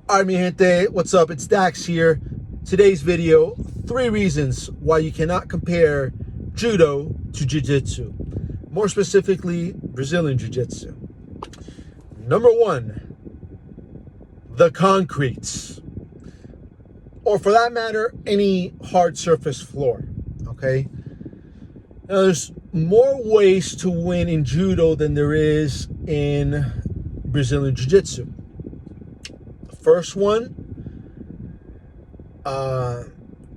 Alright, mi gente, what's up? It's Dax here. Today's video, 3 reasons why you cannot compare judo to jiu-jitsu. More specifically, Brazilian jiu-jitsu. Number 1, the concrete. Or for that matter, any hard surface floor, okay? Now, there's more ways to win in judo than there is in Brazilian jiu-jitsu. First one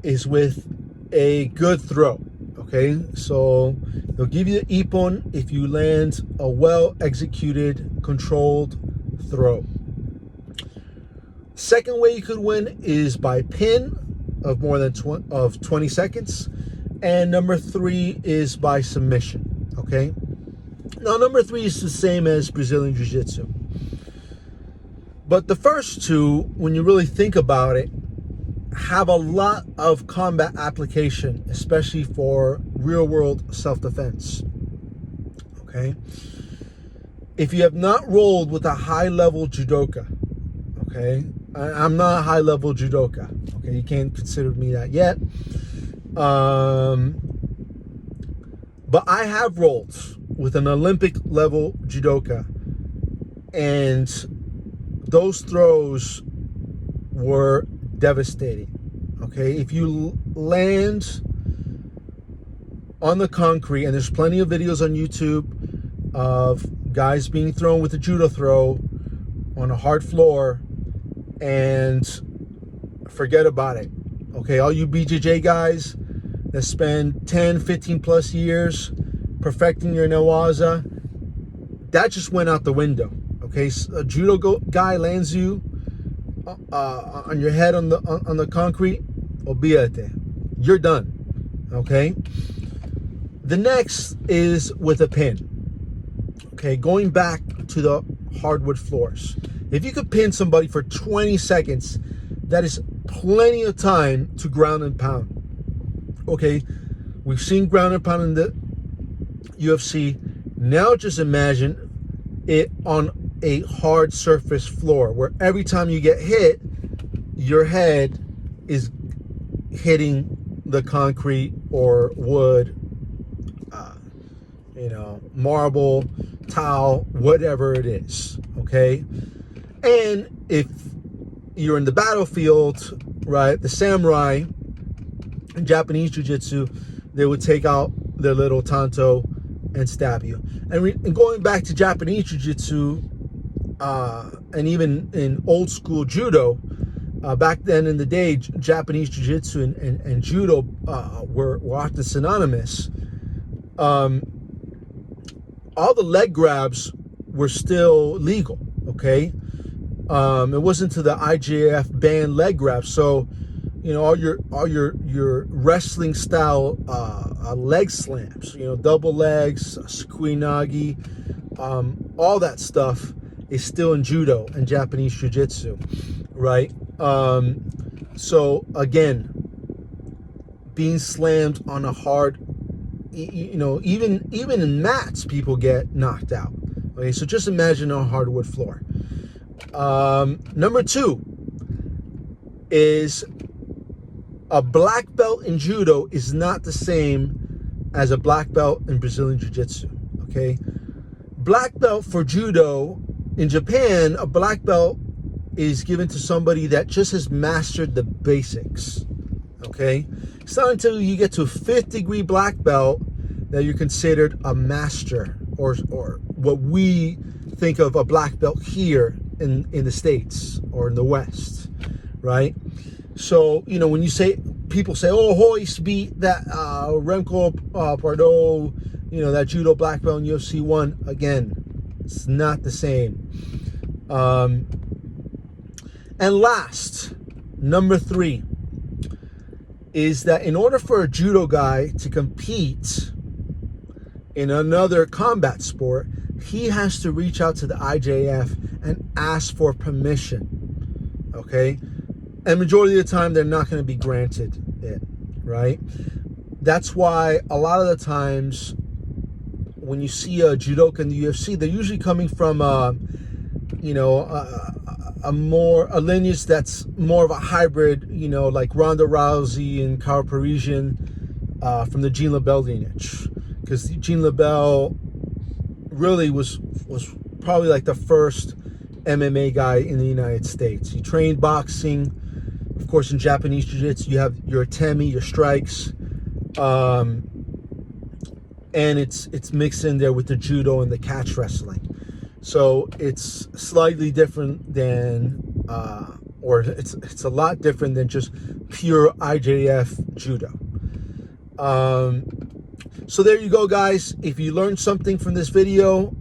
is with a good throw. Okay, so they'll give you the ippon if you land a well-executed, controlled throw. Second way you could win is by pin of more than 20 seconds, and number 3 is by submission. Okay, now number 3 is the same as Brazilian Jiu-Jitsu. But the first two, when you really think about it, have a lot of combat application, especially for real-world self-defense. Okay? If you have not rolled with a high-level judoka, okay? I'm not a high-level judoka, okay? You can't consider me that yet. But I have rolled with an Olympic-level judoka, and those throws were devastating. Okay, if you land on the concrete, and there's plenty of videos on YouTube of guys being thrown with a judo throw on a hard floor, and forget about it. Okay, all you BJJ guys that spend 10, 15 plus years perfecting your newaza, that just went out the window. Okay, so a judo guy lands you on your head on the concrete, olvídate, you're done. Okay. The next is with a pin. Okay, going back to the hardwood floors. If you could pin somebody for 20 seconds, that is plenty of time to ground and pound. Okay, we've seen ground and pound in the UFC. Now just imagine it on a hard surface floor where every time you get hit, your head is hitting the concrete or wood, marble, tile, whatever it is, okay? And if you're in the battlefield, right, the samurai in Japanese jiu-jitsu, they would take out their little tanto and stab you. And going back to Japanese jiu-jitsu, and even in old school judo, back then in the day, Japanese jiu-jitsu and judo were often synonymous. All the leg grabs were still legal, okay? It wasn't to the IJF banned leg grabs. So, all your wrestling style leg slams, double legs, sukuinagi, all that stuff is still in judo and Japanese jiu-jitsu, right? So again, being slammed on a hard, even in mats, people get knocked out. Okay, so just imagine a hardwood floor. Number 2 is a black belt in judo is not the same as a black belt in Brazilian jiu-jitsu. Okay, black belt for judo in Japan, a black belt is given to somebody that just has mastered the basics. Okay, it's not until you get to a 5th degree black belt that you're considered a master, or what we think of a black belt here in the States or in the West, right? So when people say, oh, Hoist beat that Remco Pardo, that judo black belt in UFC 1, again, it's not the same. And last, number 3, is that in order for a judo guy to compete in another combat sport, he has to reach out to the IJF and ask for permission. Okay? And majority of the time, they're not going to be granted it, right? That's why a lot of the times when you see a judoka in the UFC, they're usually coming from, a lineage that's more of a hybrid, you know, like Ronda Rousey and Cara Parisian, from the Jean LaBelle lineage, because Jean LaBelle really was probably like the first MMA guy in the United States. He trained boxing, of course. In Japanese jiu-jitsu, you have your atemi, your strikes, and it's mixed in there with the judo and the catch wrestling. So it's slightly different than, or it's a lot different than just pure IJF judo. So there you go, guys. If you learned something from this video,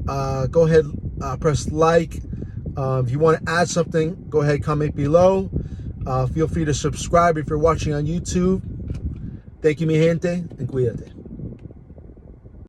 go ahead, press like. If you want to add something, go ahead, comment below. Feel free to subscribe if you're watching on YouTube. Thank you, mi gente, and cuídate.